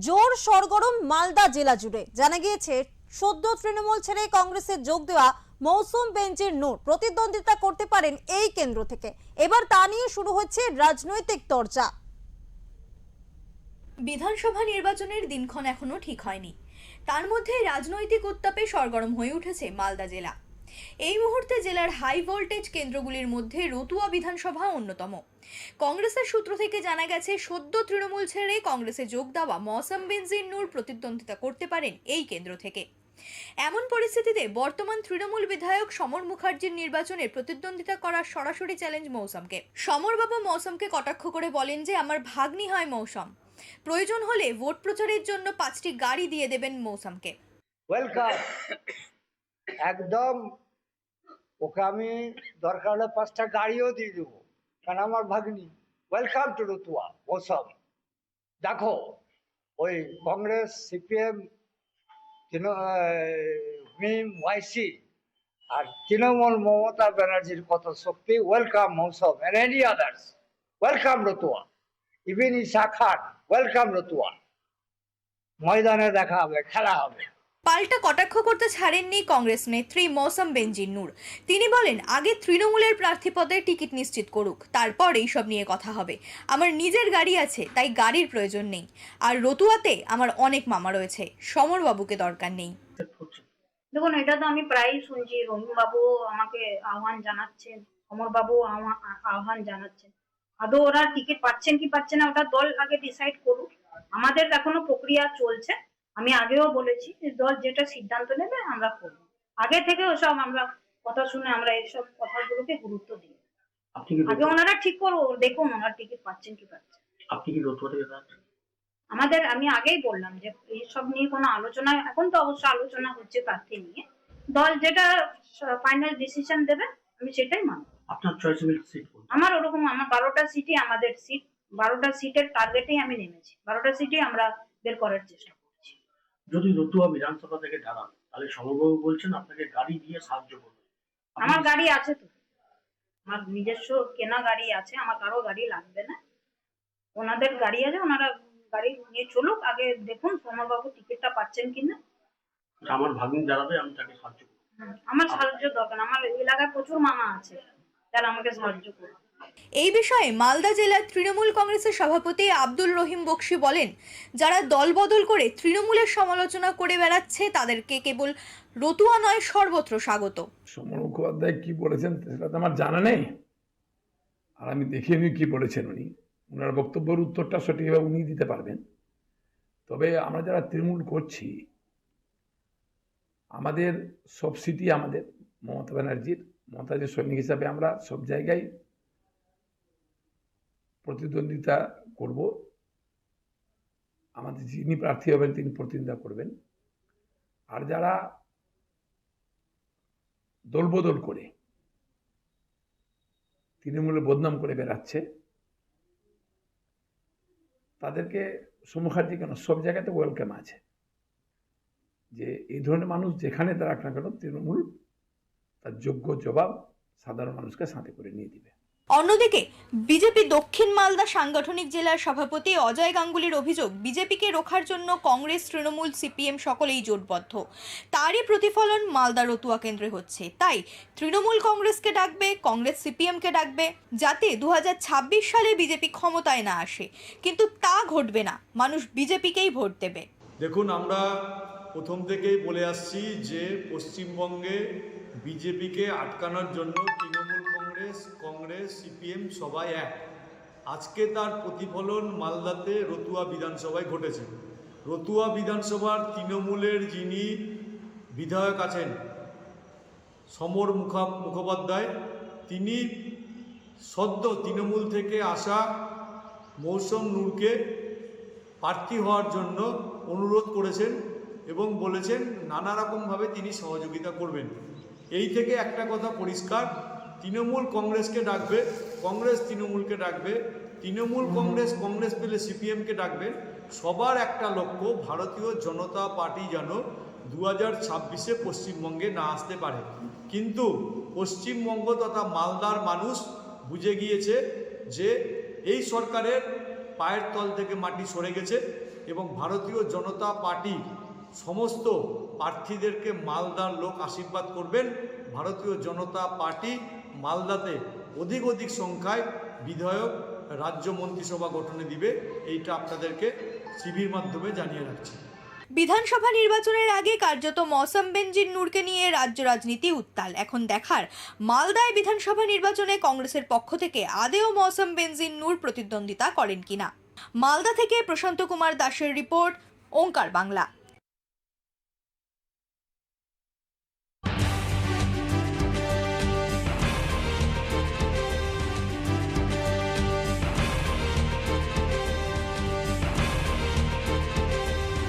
জোর সরগরম মালদা জেলা জুড়ে। জানা গিয়েছে সদ্য তৃণমূল ছেড়ে কংগ্রেসে যোগ দেওয়া মৌসুম বেনজির নূর প্রতিদ্বন্দ্বিতা করতে পারেন এই কেন্দ্র থেকে। এবার তা নিয়ে শুরু হচ্ছে রাজনৈতিক চর্চা। বিধানসভা নির্বাচনের দিনক্ষণ এখনো ঠিক হয়নি, তার মধ্যে রাজনৈতিক উত্তাপে সরগরম হয়ে উঠেছে মালদা জেলা। এই মুহূর্তে জেলার হাই ভোল্টেজ কেন্দ্রগুলির মধ্যে রতুয়া বিধানসভা অন্যতম। কংগ্রেসের সূত্র থেকে জানা গেছে সদ্য তৃণমূল ছেড়ে কংগ্রেসে যোগ দেওয়া মৌসুম বেনজির নূর প্রতিদ্বন্দ্বিতা করতে পারেন এই কেন্দ্র থেকে। এমন পরিস্থিতিতে বর্তমান তৃণমূল বিধায়ক সমর মুখার্জির নির্বাচনে প্রতিদ্বন্দ্বিতা করার সরাসরি চ্যালেঞ্জ মৌসুমকে। সমরবাবু মৌসুমকে কটাক্ষ করে বলেন যে আমার ভাগ্নি হয় মৌসুম, প্রয়োজন হলে ভোট প্রচারের জন্য 5টি গাড়ি দিয়ে দেবেন মৌসুমকে। ওয়েলকাম, একদম ওকে আমি দরকার হলে 5টা গাড়িও দিয়ে দেবো, কারণ আমার ভাগ্নি। ওয়েলকাম টু রতুয়া মৌসুম। দেখো, ওই কংগ্রেস, সিপিএম, মিম, ওয়াইসি আর তৃণমূল মমতা ব্যানার্জির কত শক্তি। ওয়েলকাম মৌসুম and any others. Welcome Ratua, even Isa Khan. Welcome Ratua. ময়দানে দেখা হবে, খেলা হবে। পাল্টা কটাক্ষ করতে ছাড়েননি কংগ্রেস নেত্রী মৌসুম বেনজির নূর। তিনি বলেন, আগে তৃণমূলের প্রার্থী পদে টিকিট নিশ্চিত করুক, তারপর এইসব নিয়ে কথা হবে। আমার নিজের গাড়ি আছে, তাই গাড়ির প্রয়োজন নেই। আর রতুয়াতে আমার অনেক মামা রয়েছে, সমরবাবুকে দরকার নেই। দেখুন, এটা তো আমি প্রায়ই শুনছি, রহিম বাবু আমাকে আহ্বান জানাচ্ছেন, অমর বাবু আহ্বান জানাচ্ছেন। আদৌ ওরা টিকিট পাচ্ছেন কি পাচ্ছে না ওটা দল আগে ডিসাইড করুক। আমাদের এখনো প্রক্রিয়া চলছে। আমি আগেও বলেছি যে দল যেটা সিদ্ধান্ত নেবে আমরা করবো। আগে থেকে ওসব আমরা কথা শুনে আমরা এইসব কথাগুলোকে গুরুত্ব দিই। আগে ওনারা ঠিক করবো, দেখুন ওনারা টিকিট পাচ্ছেন কি পাচ্ছেন। আপনি কি রতুয়া থেকে যাচ্ছেন? আমাদের আমি আগেই বললাম যে এইসব নিয়ে কোনো আলোচনা, এখন তো অবশ্য আলোচনা হচ্ছে প্রার্থী নিয়ে। দল যেটা ফাইনাল ডিসিশন দেবে আমি সেটাই মানব। আপনার চয়েসেবল সিট কোনটা? আমার ওরকম, আমার 12টা সিটই আমাদের সিট। 12টা সিটের টার্গেটেই আমি নেমেছি। 12টা সিটই আমরা বের করার চেষ্টা করছি। যদি রতুয়া বিধানসভা থেকে দাঁড়ান, তাহলে সমরবাবু বলছেন আপনাকে গাড়ি দিয়ে সাহায্য করবে। আমার গাড়ি আছে তো, আমার নিজস্ব কেনা গাড়ি আছে, আমার কারো গাড়ি লাগবে না। ওনাদের গাড়ি আছে, ওনারা গাড়ি নিয়ে চলুক। আগে দেখুন সমরবাবু টিকিটটা পাচ্ছেন কিনা। আমার ভাগ্নি দাঁড়াবে, আমি তাকে সাহায্য করবো। আমার সাহায্য দরকার, আমার এলাকায় প্রচুর মামা আছে যারা আমাকে সাহায্য করবে। এই বিষয়ে মালদা জেলার তৃণমূল কংগ্রেসের সভাপতি আব্দুল রহিম বক্সি বলেন, যারা দল বদল করে তৃণমূলের সমালোচনা করে বেড়াচ্ছে তাদেরকে কেবল রতুয়া নয় সর্বত্র স্বাগত। সমর মুখোপাধ্যায় কি বলেছেন সেটা তো আমার জানা নেই, আর আমি দেখিনি কি বলেছেন উনি। ওনার বক্তব্যের উত্তরটা সঠিকভাবে উনি দিতে পারবেন। তবে আমরা যারা তৃণমূল করছি, আমাদের সব সিটি আমাদের মমতা ব্যানার্জির সৈনিক হিসাবে আমরা সব জায়গায় প্রতিদ্বন্দ্বিতা করব। আমাদের যিনি প্রার্থী হবেন তিনি প্রতিদ্বন্দ্বিতা করবেন। আর যারা দলবদল করে তৃণমূলে বদনাম করে বেড়াচ্ছে তাদেরকে মুখার্জি কেন সব জায়গাতে ওয়েলকাম আছে, যে এই ধরনের মানুষ যেখানে দাঁড়াক না কেন তৃণমূল তার যোগ্য জবাব সাধারণ মানুষকে সাথে করে নিয়ে দিবে। অন্যদিকে বিজেপি দক্ষিণ মালদা সাংগঠনিক জেলার সভাপতি অজয় গাঙ্গুলির অভিযোগ, বিজেপিকে রোখার জন্য কংগ্রেস, তৃণমূল, সিপিএম সকলেই জোটবদ্ধ। তারই প্রতিফলন মালদা রতুয়া কেন্দ্রে হচ্ছে। তাই তৃণমূল কংগ্রেসকে ডাকবে, কংগ্রেস সিপিএমকে ডাকবে, যাতে 2026 সালে বিজেপি ক্ষমতায় না আসে। কিন্তু তা ঘটবে না, মানুষ বিজেপিকেই ভোট দেবে। দেখুন, আমরা প্রথম থেকেই বলে আসছি যে পশ্চিমবঙ্গে বিজেপিকে আটকানোর জন্য তৃণমূল কংগ্রেস, সিপিএম সবাই এক। আজকে তার প্রতিফলন মালদাতে রতুয়া বিধানসভায় ঘটেছে। রতুয়া বিধানসভার তৃণমূলের যিনি বিধায়ক আছেন সমর মুখোপাধ্যায়, তিনি সদ্য তৃণমূল থেকে আসা মৌসুম নূরকে প্রার্থী হওয়ার জন্য অনুরোধ করেছেন এবং বলেছেন নানা রকমভাবে তিনি সহযোগিতা করবেন। এই থেকে একটা কথা পরিষ্কার, তৃণমূল কংগ্রেসকে ডাকবে, কংগ্রেস তৃণমূলকে ডাকবে, তৃণমূল কংগ্রেস পেলে সিপিএমকে ডাকবেন। সবার একটা লক্ষ্য, ভারতীয় জনতা পার্টি যেন 2026-এ পশ্চিমবঙ্গে না আসতে পারে। কিন্তু পশ্চিমবঙ্গ তথা মালদার মানুষ বুঝে গিয়েছে যে এই সরকারের পায়ের তল থেকে মাটি সরে গেছে এবং ভারতীয় জনতা পার্টির সমস্ত প্রার্থীদেরকে মালদার লোক আশীর্বাদ করবেন। ভারতীয় জনতা পার্টি মালদাতে অধিক সংখ্যায় বিধায়ক রাজ্য মন্ত্রিসভা গঠনে দিবে, এইটা আপনাদেরকে সিভির মাধ্যমে জানিয়ে রাখছি। বিধানসভা নির্বাচনের আগে কার্যত মৌসম বেনজির নূরকে নিয়ে রাজ্য রাজনীতি উত্তাল। এখন দেখার মালদায় বিধানসভা নির্বাচনে কংগ্রেসের পক্ষ থেকে আদেও মৌসম বেনজির নূর প্রতিদ্বন্দ্বিতা করেন কিনা। মালদা থেকে প্রশান্ত কুমার দাসের রিপোর্ট, ওঙ্কার বাংলা।